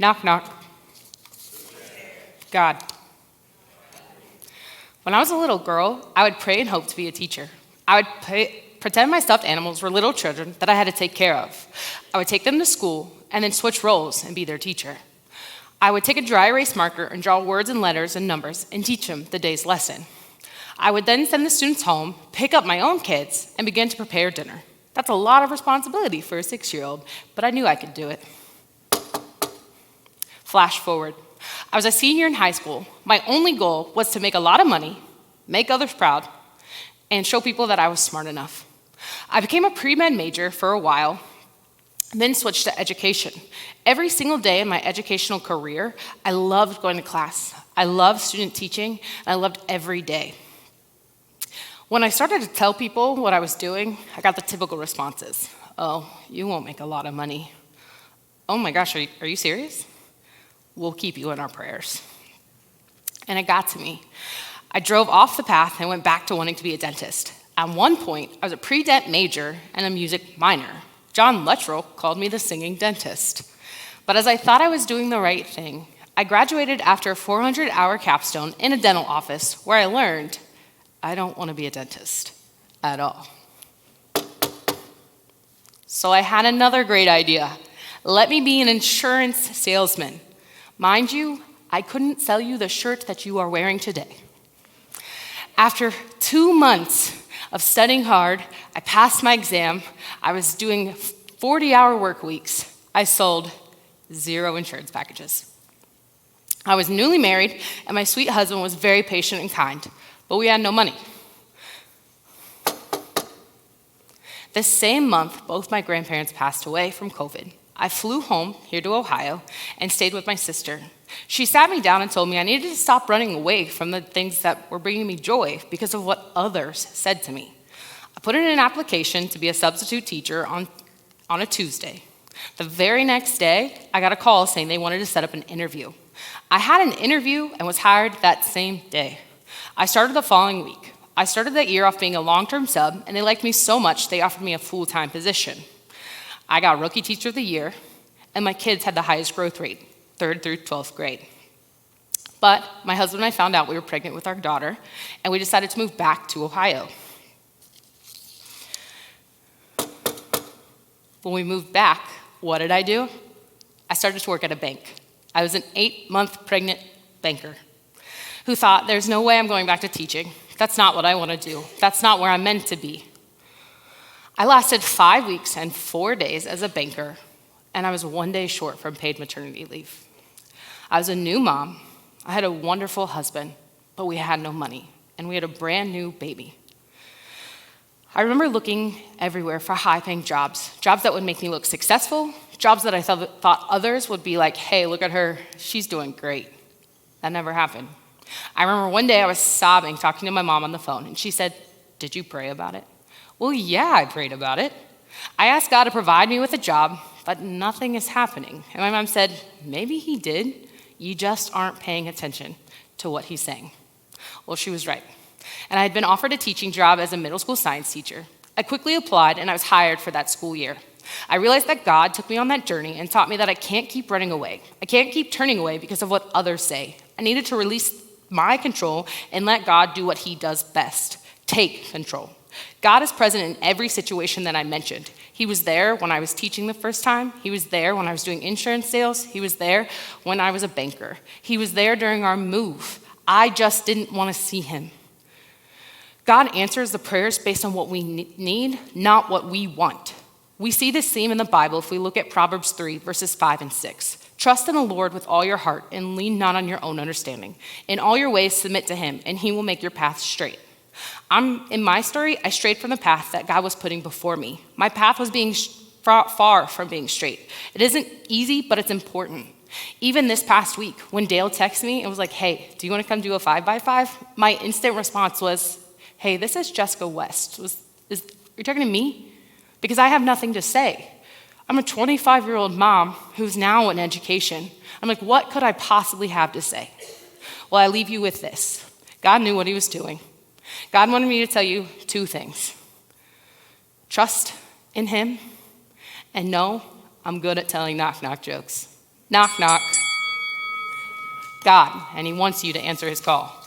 Knock, knock. God. When I was a little girl, I would pray and hope to be a teacher. I would pretend my stuffed animals were little children that I had to take care of. I would take them to school and then switch roles and be their teacher. I would take a dry erase marker and draw words and letters and numbers and teach them the day's lesson. I would then send the students home, pick up my own kids, and begin to prepare dinner. That's a lot of responsibility for a 6-year-old, but I knew I could do it. Flash forward. I was a senior in high school. My only goal was to make a lot of money, make others proud, and show people that I was smart enough. I became a pre-med major for a while, then switched to education. Every single day in my educational career, I loved going to class. I loved student teaching, and I loved every day. When I started to tell people what I was doing, I got the typical responses. Oh, you won't make a lot of money. Oh my gosh, are you serious? We'll keep you in our prayers. And it got to me. I drove off the path and went back to wanting to be a dentist. At one point, I was a pre-dent major and a music minor. John Luttrell called me the singing dentist. But as I thought I was doing the right thing, I graduated after a 400-hour capstone in a dental office where I learned I don't want to be a dentist at all. So I had another great idea. Let me be an insurance salesman. Mind you, I couldn't sell you the shirt that you are wearing today. After 2 months of studying hard, I passed my exam. I was doing 40-hour work weeks. I sold 0 insurance packages. I was newly married, and my sweet husband was very patient and kind, but we had no money. This same month, both my grandparents passed away from COVID. I flew home here to Ohio and stayed with my sister. She sat me down and told me I needed to stop running away from the things that were bringing me joy because of what others said to me. I put in an application to be a substitute teacher on a Tuesday. The very next day, I got a call saying they wanted to set up an interview. I had an interview and was hired that same day. I started the following week. I started that year off being a long-term sub, and they liked me so much they offered me a full-time position. I got Rookie Teacher of the Year, and my kids had the highest growth rate, 3rd through 12th grade. But my husband and I found out we were pregnant with our daughter, and we decided to move back to Ohio. When we moved back, what did I do? I started to work at a bank. I was an 8-month pregnant banker who thought, there's no way I'm going back to teaching. That's not what I want to do. That's not where I'm meant to be. I lasted 5 weeks and 4 days as a banker, and I was 1 day short from paid maternity leave. I was a new mom. I had a wonderful husband, but we had no money, and we had a brand new baby. I remember looking everywhere for high-paying jobs that would make me look successful, jobs that I thought others would be like, hey, look at her, she's doing great. That never happened. I remember one day I was sobbing, talking to my mom on the phone, and she said, did you pray about it? Well, yeah, I prayed about it. I asked God to provide me with a job, but nothing is happening. And my mom said, maybe he did, you just aren't paying attention to what he's saying. Well, she was right. And I had been offered a teaching job as a middle school science teacher. I quickly applied, and I was hired for that school year. I realized that God took me on that journey and taught me that I can't keep running away. I can't keep turning away because of what others say. I needed to release my control and let God do what he does best, take control. God is present in every situation that I mentioned. He was there when I was teaching the first time. He was there when I was doing insurance sales. He was there when I was a banker. He was there during our move. I just didn't want to see him. God answers the prayers based on what we need, not what we want. We see this theme in the Bible if we look at Proverbs 3, verses 5 and 6. Trust in the Lord with all your heart and lean not on your own understanding. In all your ways submit to him, and he will make your path straight. In my story, I strayed from the path that God was putting before me. My path was being far from being straight. It isn't easy, but it's important. Even this past week, when Dale texted me and was like, hey, do you want to come do a 5x5? My instant response was, hey, this is Jessica West. Are you talking to me? Because I have nothing to say. I'm a 25-year-old mom who's now in education. I'm like, what could I possibly have to say? Well, I leave you with this. God knew what he was doing. God wanted me to tell you 2 things. Trust in him, and no, I'm good at telling knock-knock jokes. Knock, knock. God, and he wants you to answer his call.